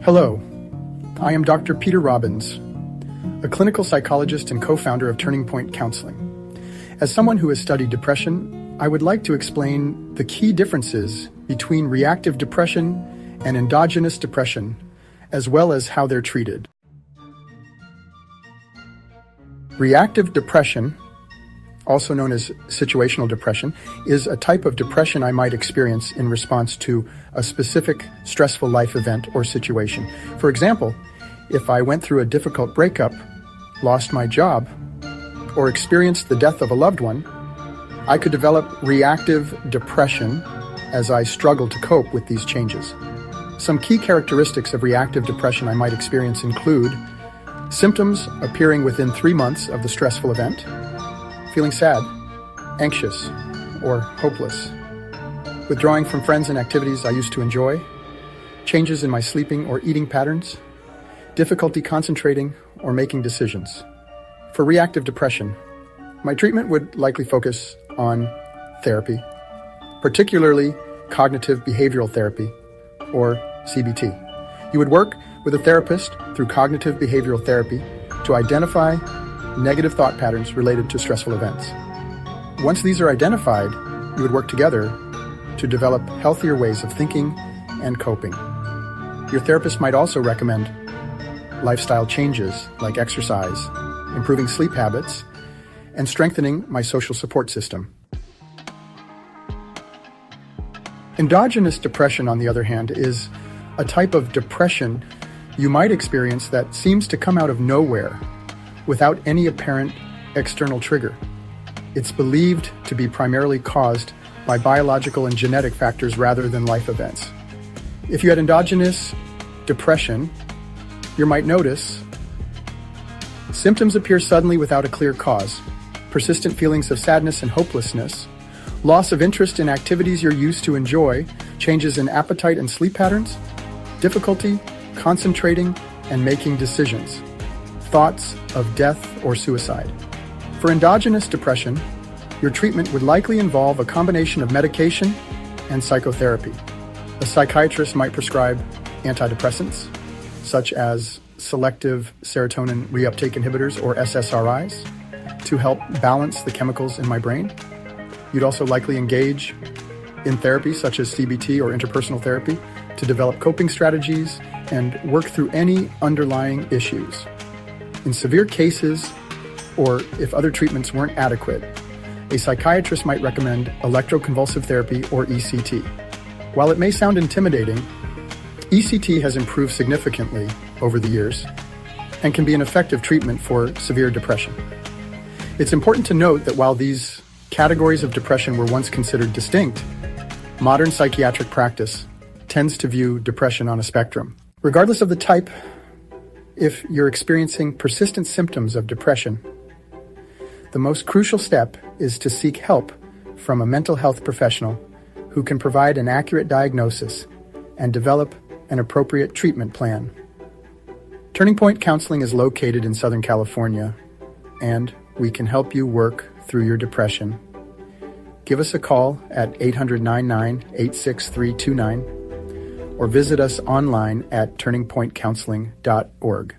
Hello, I am Dr. Peter Robbins, a clinical psychologist and co-founder of Turning Point Counseling. As someone who has studied depression, I would like to explain the key differences between reactive depression and endogenous depression, as well as how they're treated. Reactive depression, also known as situational depression, is a type of depression I might experience in response to a specific stressful life event or situation. For example, if I went through a difficult breakup, lost my job, or experienced the death of a loved one, I could develop reactive depression as I struggle to cope with these changes. Some key characteristics of reactive depression I might experience include symptoms appearing within 3 months of the stressful event, feeling sad, anxious, or hopeless, withdrawing from friends and activities I used to enjoy, changes in my sleeping or eating patterns, difficulty concentrating or making decisions. For reactive depression, my treatment would likely focus on therapy, particularly cognitive behavioral therapy, or CBT. You would work with a therapist through cognitive behavioral therapy to identify negative thought patterns related to stressful events. Once these are identified, you would work together to develop healthier ways of thinking and coping. Your therapist might also recommend lifestyle changes like exercise, improving sleep habits, and strengthening my social support system. Endogenous depression, on the other hand, is a type of depression you might experience that seems to come out of nowhere without any apparent external trigger. It's believed to be primarily caused by biological and genetic factors rather than life events. If you had endogenous depression, you might notice symptoms appear suddenly without a clear cause, persistent feelings of sadness and hopelessness, loss of interest in activities you're used to enjoy, changes in appetite and sleep patterns, difficulty concentrating and making decisions, thoughts of death or suicide. For endogenous depression, your treatment would likely involve a combination of medication and psychotherapy. A psychiatrist might prescribe antidepressants, such as selective serotonin reuptake inhibitors, or SSRIs, to help balance the chemicals in my brain. You'd also likely engage in therapy, such as CBT or interpersonal therapy, to develop coping strategies and work through any underlying issues. In severe cases, or if other treatments weren't adequate, a psychiatrist might recommend electroconvulsive therapy, or ECT. While it may sound intimidating, ECT has improved significantly over the years and can be an effective treatment for severe depression. It's important to note that while these categories of depression were once considered distinct, modern psychiatric practice tends to view depression on a spectrum. Regardless of the type, if you're experiencing persistent symptoms of depression, the most crucial step is to seek help from a mental health professional who can provide an accurate diagnosis and develop an appropriate treatment plan. Turning Point Counseling is located in Southern California, and we can help you work through your depression. Give us a call at 800-99-86329 or visit us online at turningpointcounseling.org.